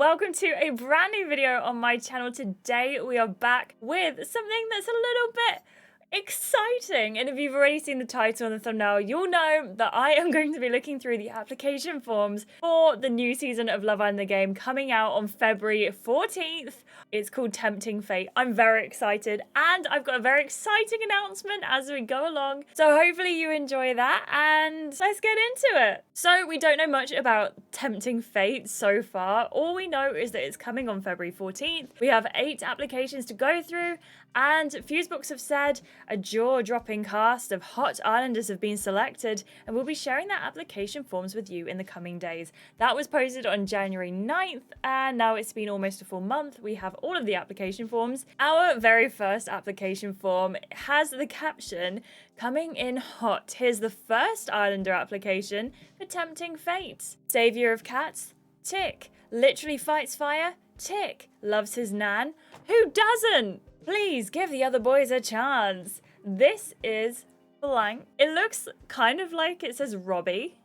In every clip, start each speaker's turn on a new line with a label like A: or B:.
A: welcome to a brand new video on my channel. Today we are back with something that's a little bit exciting, and if you've already seen the title and the thumbnail, you'll know that I am going to be looking through the application forms for the new season of Love Island the Game coming out on February 14th. It's called Tempting Fate. I'm very excited, and I've got a very exciting announcement as we go along, so hopefully you enjoy that, and let's get into it. So we don't know much about Tempting Fate so far. All we know is that it's coming on February 14th. We have 8 applications to go through, and Fusebox have said a jaw-dropping cast of hot islanders have been selected, and we'll be sharing their application forms with you in the coming days. That was posted on January 9th, and now it's been almost a full month. We have all of the application forms. Our very first application form has the caption, "Coming in hot." Here's the first islander application for Tempting Fate. Savior of cats? Tick. Literally fights fire? Tick. Loves his nan? Who doesn't? Please give the other boys a chance. This is blank. It looks kind of like it says Robbie.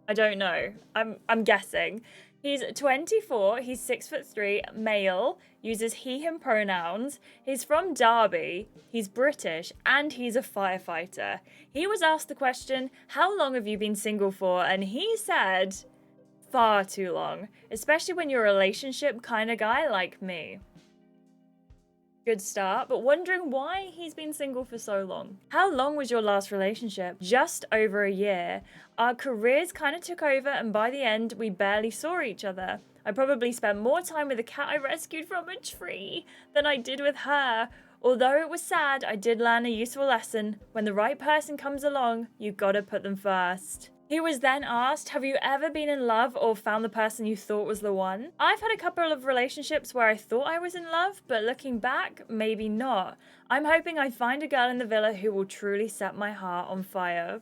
A: I don't know. I'm guessing. He's 24, he's 6'3", male, uses he, him pronouns. He's from Derby, he's British, and he's a firefighter. He was asked the question, how long have you been single for? And he said, far too long, especially when you're a relationship kind of guy like me. Good start, but wondering why he's been single for so long. How long was your last relationship? Just over a year. Our careers kind of took over, and by the end, we barely saw each other. I probably spent more time with a cat I rescued from a tree than I did with her. Although it was sad, I did learn a useful lesson. When the right person comes along, you gotta put them first. He was then asked, have you ever been in love or found the person you thought was the one? I've had a couple of relationships where I thought I was in love, but looking back, maybe not. I'm hoping I find a girl in the villa who will truly set my heart on fire.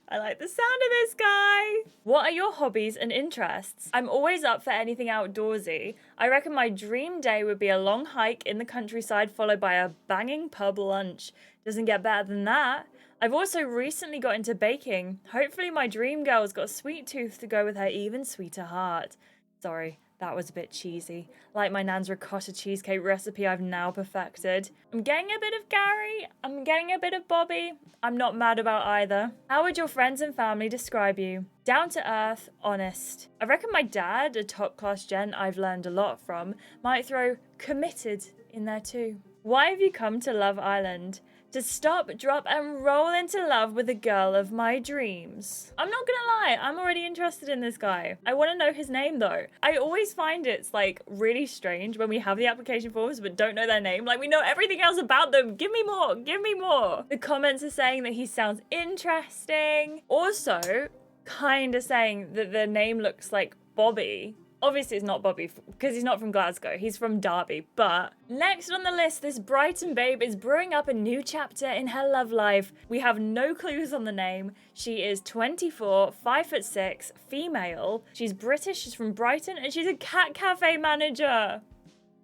A: I like the sound of this guy. What are your hobbies and interests? I'm always up for anything outdoorsy. I reckon my dream day would be a long hike in the countryside followed by a banging pub lunch. Doesn't get better than that. I've also recently got into baking. Hopefully my dream girl's got a sweet tooth to go with her even sweeter heart. Sorry, that was a bit cheesy. Like my nan's ricotta cheesecake recipe I've now perfected. I'm getting a bit of Gary. I'm getting a bit of Bobby. I'm not mad about either. How would your friends and family describe you? Down to earth, honest. I reckon my dad, a top class gent I've learned a lot from, might throw committed in there too. Why have you come to Love Island? To stop, drop, and roll into love with the girl of my dreams. I'm not gonna lie, I'm already interested in this guy. I want to know his name though. I always find it's like really strange when we have the application forms but don't know their name. Like we know everything else about them. Give me more, give me more. The comments are saying that he sounds interesting. Also, kind of saying that the name looks like Bobby. Obviously, it's not Bobby because he's not from Glasgow. He's from Derby. But next on the list, this Brighton babe is brewing up a new chapter in her love life. We have no clues on the name. She is 24, 5'6", female. She's British, she's from Brighton, and she's a cat cafe manager.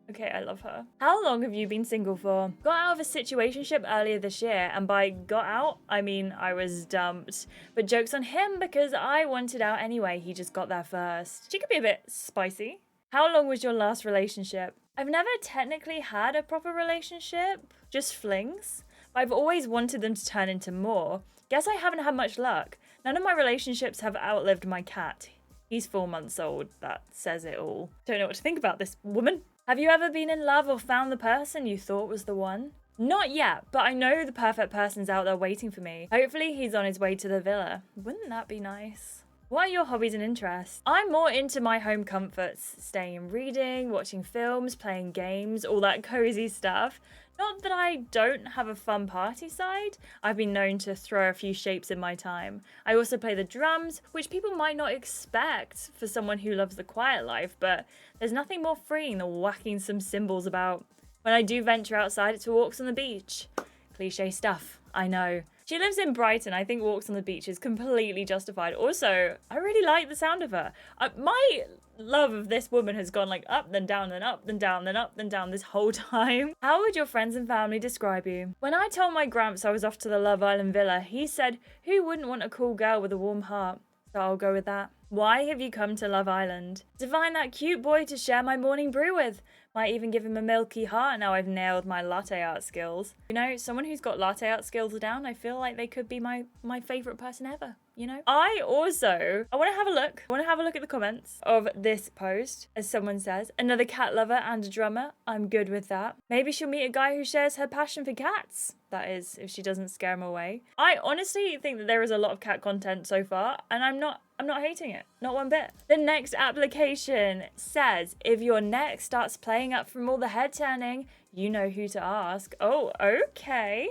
A: Okay, I love her. How long have you been single for? Got out of a situationship earlier this year, and by got out, I mean I was dumped. But joke's on him because I wanted out anyway, he just got there first. She could be a bit spicy. How long was your last relationship? I've never technically had a proper relationship, just flings. But I've always wanted them to turn into more. Guess I haven't had much luck. None of my relationships have outlived my cat. He's 4 months old, that says it all. Don't know what to think about this woman. Have you ever been in love or found the person you thought was the one? Not yet, but I know the perfect person's out there waiting for me. Hopefully he's on his way to the villa. Wouldn't that be nice? What are your hobbies and interests? I'm more into my home comforts, staying in reading, watching films, playing games, all that cozy stuff. Not that I don't have a fun party side. I've been known to throw a few shapes in my time. I also play the drums, which people might not expect for someone who loves the quiet life, but there's nothing more freeing than whacking some cymbals about. When I do venture outside, it's for walks on the beach. Cliche stuff, I know. She lives in Brighton. I think walks on the beach is completely justified. Also, I really like the sound of her. My love of this woman has gone like up, then down, then up, then down, then up, then down this whole time. How would your friends and family describe you? When I told my Gramps I was off to the Love Island villa, he said, who wouldn't want a cool girl with a warm heart? So I'll go with that. Why have you come to Love Island? To find that cute boy to share my morning brew with. Might even give him a milky heart now I've nailed my latte art skills. You know, someone who's got latte art skills down, I feel like they could be my favorite person ever, you know? I want to have a look. I want to have a look at the comments of this post. As someone says, another cat lover and a drummer. I'm good with that. Maybe she'll meet a guy who shares her passion for cats. That is, if she doesn't scare him away. I honestly think that there is a lot of cat content so far, and I'm not hating it, not one bit. The next application says, if your neck starts playing up from all the head turning, you know who to ask. Oh, okay.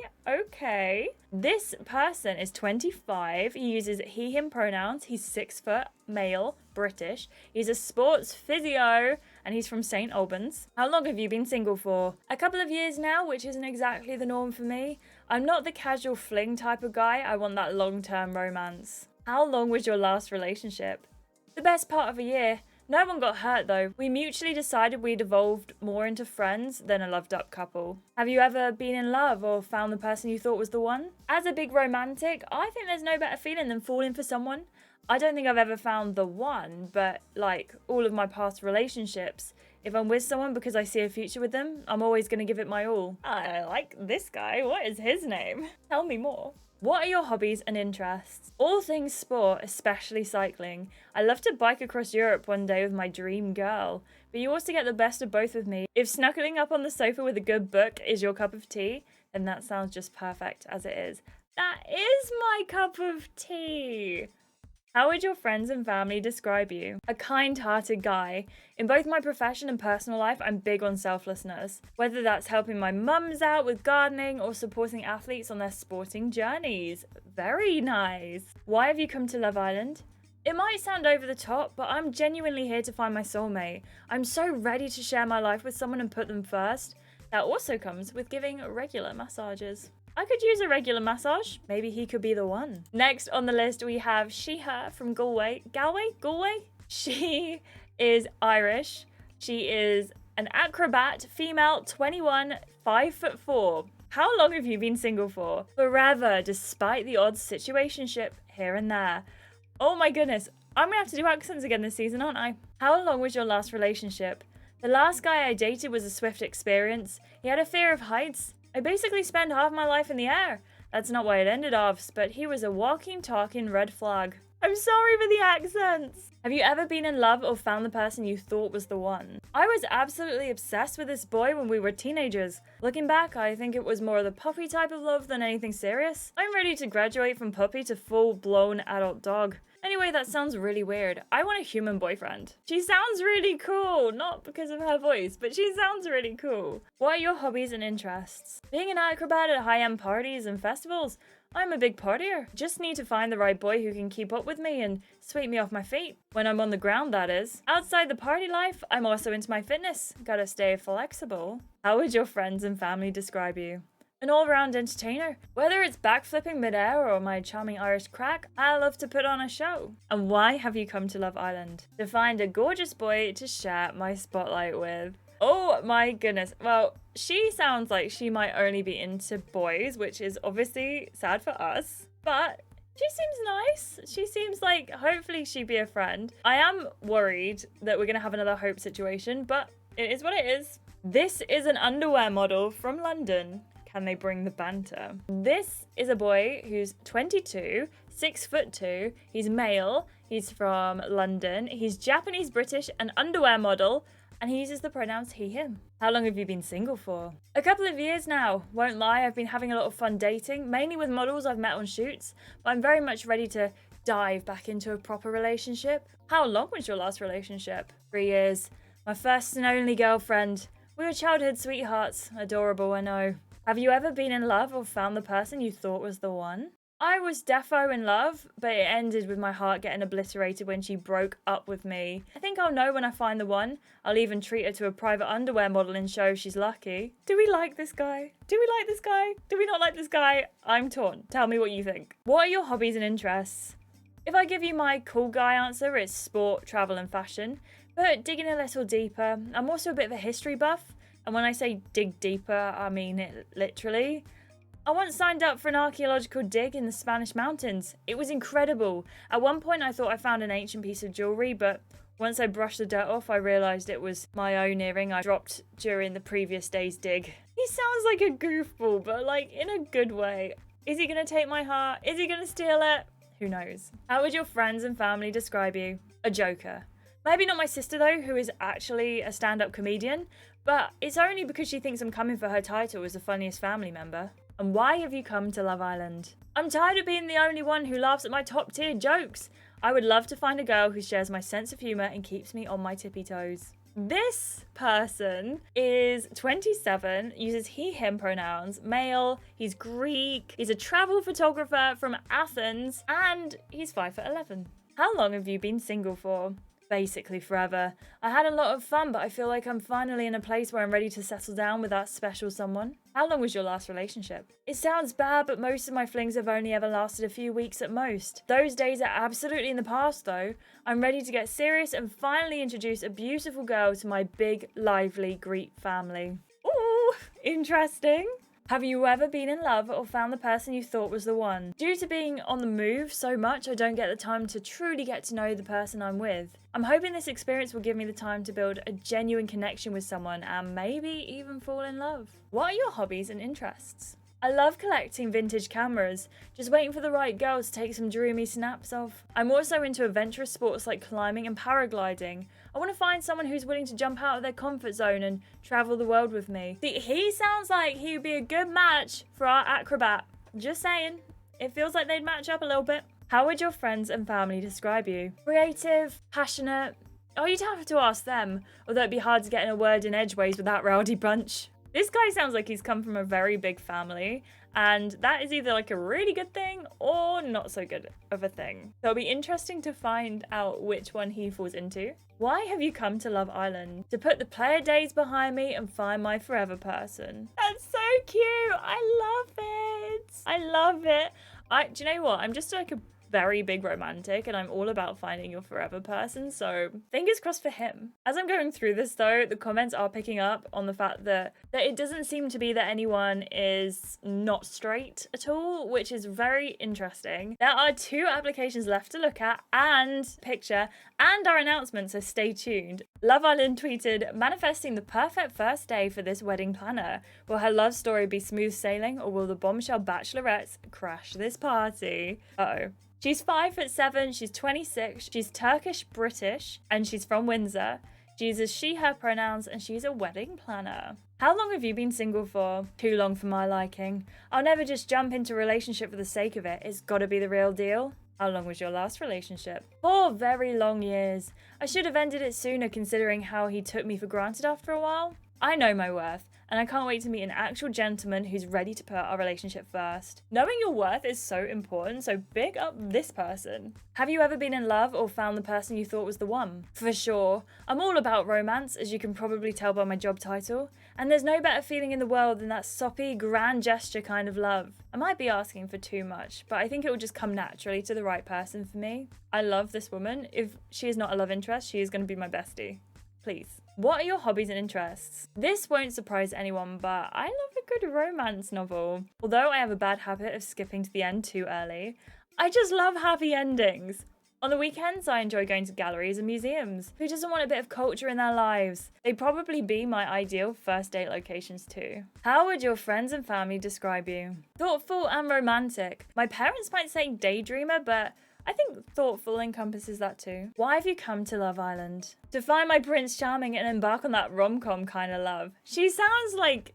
A: This person is 25. He uses he, him pronouns. He's 6 foot, male, British. He's a sports physio, and he's from St. Albans. How long have you been single for? A couple of years now, which isn't exactly the norm for me. I'm not the casual fling type of guy. I want that long-term romance. How long was your last relationship? The best part of a year. No one got hurt though. We mutually decided we'd evolved more into friends than a loved up couple. Have you ever been in love or found the person you thought was the one? As a big romantic, I think there's no better feeling than falling for someone. I don't think I've ever found the one, but like all of my past relationships, if I'm with someone because I see a future with them, I'm always going to give it my all. I like this guy. What is his name? Tell me more. What are your hobbies and interests? All things sport, especially cycling. I love to bike across Europe one day with my dream girl, but you also get the best of both with me. If snuggling up on the sofa with a good book is your cup of tea, then that sounds just perfect as it is. That is my cup of tea. How would your friends and family describe you? A kind-hearted guy. In both my profession and personal life, I'm big on selflessness. Whether that's helping my mums out with gardening or supporting athletes on their sporting journeys. Very nice. Why have you come to Love Island? It might sound over the top, but I'm genuinely here to find my soulmate. I'm so ready to share my life with someone and put them first. That also comes with giving regular massages. I could use a regular massage. Maybe he could be the one. Next on the list, we have she/her from Galway. Galway? She is Irish. She is an acrobat, female, 21, 5'4". How long have you been single for? Forever, despite the odd situationship here and there. Oh my goodness. I'm gonna have to do accents again this season, aren't I? How long was your last relationship? The last guy I dated was a swift experience. He had a fear of heights. I basically spent half my life in the air. That's not why it ended off, but he was a walking, talking red flag. I'm sorry for the accents. Have you ever been in love or found the person you thought was the one? I was absolutely obsessed with this boy when we were teenagers. Looking back, I think it was more of the puppy type of love than anything serious. I'm ready to graduate from puppy to full-blown adult dog. Anyway, that sounds really weird. I want a human boyfriend. She sounds really cool. Not because of her voice, but she sounds really cool. What are your hobbies and interests? Being an acrobat at high-end parties and festivals. I'm a big partier. Just need to find the right boy who can keep up with me and sweep me off my feet. When I'm on the ground, that is. Outside the party life, I'm also into my fitness. Gotta stay flexible. How would your friends and family describe you? An all-round entertainer. Whether it's backflipping midair or my charming Irish crack, I love to put on a show. And why have you come to Love Island? To find a gorgeous boy to share my spotlight with. Oh my goodness. Well, she sounds like she might only be into boys, which is obviously sad for us. But she seems nice. She seems like hopefully she'd be a friend. I am worried that we're going to have another Hope situation, but it is what it is. This is an underwear model from London. Can they bring the banter? This is a boy who's 22, 6'2". He's male. He's from London. He's Japanese British, an underwear model, and he uses the pronouns he, him. How long have you been single for? A couple of years now. Won't lie, I've been having a lot of fun dating, mainly with models I've met on shoots, but I'm very much ready to dive back into a proper relationship. How long was your last relationship? 3 years. My first and only girlfriend. We were childhood sweethearts. Adorable, I know. Have you ever been in love or found the person you thought was the one? I was defo in love, but it ended with my heart getting obliterated when she broke up with me. I think I'll know when I find the one. I'll even treat her to a private underwear model and show she's lucky. Do we like this guy? Do we like this guy? Do we not like this guy? I'm torn. Tell me what you think. What are your hobbies and interests? If I give you my cool guy answer, it's sport, travel and fashion. But digging a little deeper, I'm also a bit of a history buff. And when I say dig deeper, I mean it literally. I once signed up for an archaeological dig in the Spanish mountains. It was incredible. At one point I thought I found an ancient piece of jewelry, but once I brushed the dirt off, I realised it was my own earring I dropped during the previous day's dig. He sounds like a goofball, but like in a good way. Is he gonna take my heart? Is he gonna steal it? Who knows? How would your friends and family describe you? A joker. Maybe not my sister though, who is actually a stand-up comedian, but it's only because she thinks I'm coming for her title as the funniest family member. And why have you come to Love Island? I'm tired of being the only one who laughs at my top tier jokes. I would love to find a girl who shares my sense of humour and keeps me on my tippy toes. This person is 27, uses he, him pronouns, male, he's Greek, he's a travel photographer from Athens, and he's 5'11". How long have you been single for? Basically forever. I had a lot of fun, but I feel like I'm finally in a place where I'm ready to settle down with that special someone. How long was your last relationship? It sounds bad, but most of my flings have only ever lasted a few weeks at most. Those days are absolutely in the past though. I'm ready to get serious and finally introduce a beautiful girl to my big, lively Greek family. Ooh, interesting. Have you ever been in love or found the person you thought was the one? Due to being on the move so much, I don't get the time to truly get to know the person I'm with. I'm hoping this experience will give me the time to build a genuine connection with someone and maybe even fall in love. What are your hobbies and interests? I love collecting vintage cameras, just waiting for the right girl to take some dreamy snaps of. I'm also into adventurous sports like climbing and paragliding. I want to find someone who's willing to jump out of their comfort zone and travel the world with me. See, he sounds like he would be a good match for our acrobat. Just saying, it feels like they'd match up a little bit. How would your friends and family describe you? Creative, passionate. Oh, you'd have to ask them, although it'd be hard to get in a word in edgeways with that rowdy bunch. This guy sounds like he's come from a very big family, and that is either like a really good thing or not so good of a thing. So it'll be interesting to find out which one he falls into. Why have you come to Love Island? To put the player days behind me and find my forever person. That's so cute. I love it. I love it. Do you know what? I'm just like a very big romantic and I'm all about finding your forever person, so fingers crossed for him. As I'm going through this though, the comments are picking up on the fact that it doesn't seem to be that anyone is not straight at all, which is very interesting. There are 2 applications left to look at and picture and our announcement, so stay tuned. Love Island tweeted, manifesting the perfect first day for this wedding planner. Will her love story be smooth sailing or will the bombshell bachelorettes crash this party? Uh-oh. She's 5'7", she's 26, she's Turkish British, and she's from Windsor. She uses she, her pronouns, and she's a wedding planner. How long have you been single for? Too long for my liking. I'll never just jump into a relationship for the sake of it. It's gotta be the real deal. How long was your last relationship? 4 very long years. I should have ended it sooner considering how he took me for granted after a while. I know my worth, and I can't wait to meet an actual gentleman who's ready to put our relationship first. Knowing your worth is so important, so big up this person. Have you ever been in love or found the person you thought was the one? For sure. I'm all about romance, as you can probably tell by my job title, and there's no better feeling in the world than that soppy, grand gesture kind of love. I might be asking for too much, but I think it will just come naturally to the right person for me. I love this woman. If she is not a love interest, she is going to be my bestie. Please. What are your hobbies and interests? This won't surprise anyone, but I love a good romance novel. Although I have a bad habit of skipping to the end too early, I just love happy endings. On the weekends, I enjoy going to galleries and museums. Who doesn't want a bit of culture in their lives? They'd probably be my ideal first date locations too. How would your friends and family describe you? Thoughtful and romantic. My parents might say daydreamer, but I think thoughtful encompasses that too. Why have you come to Love Island? To find my Prince Charming and embark on that rom-com kind of love. She sounds like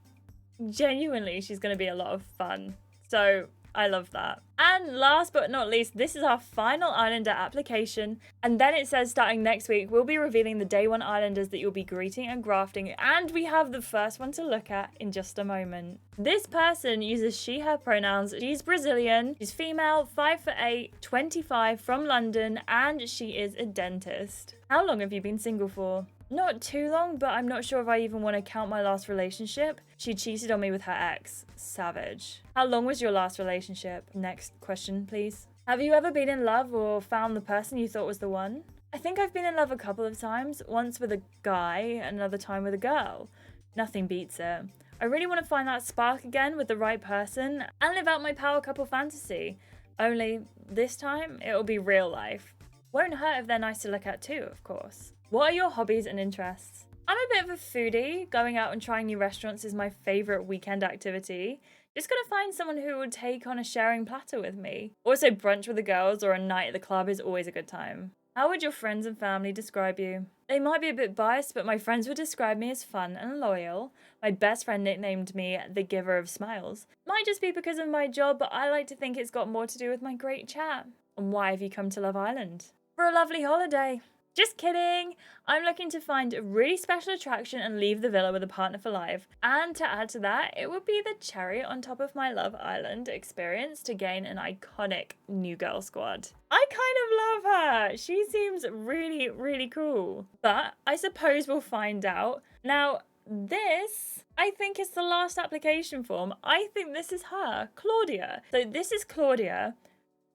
A: genuinely she's going to be a lot of fun. So I love that. And last but not least, this is our final Islander application. And then it says starting next week, we'll be revealing the day 1 Islanders that you'll be greeting and grafting. And we have the first one to look at in just a moment. This person uses she, her pronouns. She's Brazilian, she's female, 5'8", 25, from London, and she is a dentist. How long have you been single for? Not too long, but I'm not sure if I even want to count my last relationship. She cheated on me with her ex. Savage. How long was your last relationship? Next question, please. Have you ever been in love or found the person you thought was the one? I think I've been in love a couple of times. Once with a guy, another time with a girl. Nothing beats it. I really want to find that spark again with the right person and live out my power couple fantasy. Only this time, it'll be real life. Won't hurt if they're nice to look at too, of course. What are your hobbies and interests? I'm a bit of a foodie. Going out and trying new restaurants is my favourite weekend activity. Just gotta find someone who will take on a sharing platter with me. Also, brunch with the girls or a night at the club is always a good time. How would your friends and family describe you? They might be a bit biased, but my friends would describe me as fun and loyal. My best friend nicknamed me the giver of smiles. Might just be because of my job, but I like to think it's got more to do with my great chat. And why have you come to Love Island? For a lovely holiday. Just kidding! I'm looking to find a really special attraction and leave the villa with a partner for life. And to add to that, it would be the cherry on top of my Love Island experience to gain an iconic new girl squad. I kind of love her! She seems really, really cool. But I suppose we'll find out. Now, this, I think, is the last application form. I think this is her, Claudia. So this is Claudia.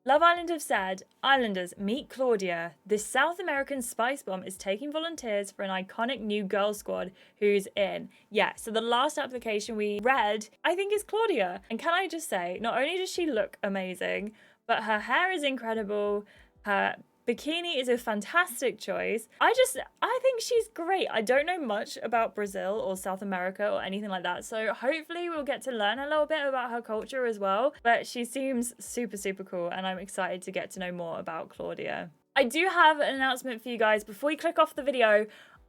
A: Love Island have said, Islanders, meet Claudia. This South American spice bomb is taking volunteers for an iconic new girl squad who's in. Yeah, so the last application we read, I think, is Claudia. And can I just say, not only does she look amazing, but her hair is incredible. Her bikini is a fantastic choice. I think she's great. I don't know much about Brazil or South America or anything like that, so hopefully we'll get to learn a little bit about her culture as well. But she seems super, super cool, and I'm excited to get to know more about Claudia. I do have an announcement for you guys. Before you click off the video,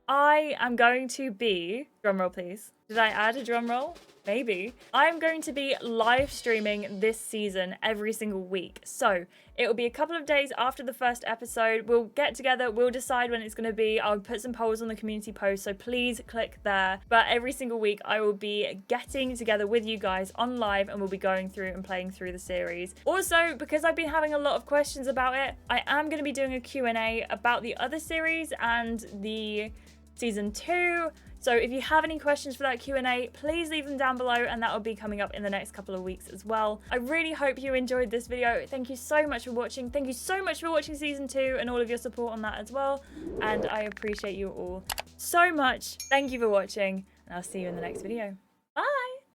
A: I am going to be, drumroll please. Did I add a drumroll? Maybe. I'm going to be live streaming this season every single week. So it will be a couple of days after the first episode. We'll get together. We'll decide when it's going to be. I'll put some polls on the community post, so please click there. But every single week I will be getting together with you guys on live, and we'll be going through and playing through the series. Also, because I've been having a lot of questions about it, I am going to be doing a Q&A about the other series and the season 2. So if you have any questions for that Q&A, please leave them down below, and that will be coming up in the next couple of weeks as well. I really hope you enjoyed this video. Thank you so much for watching. Thank you so much for watching season 2 and all of your support on that as well. And I appreciate you all so much. Thank you for watching, and I'll see you in the next video.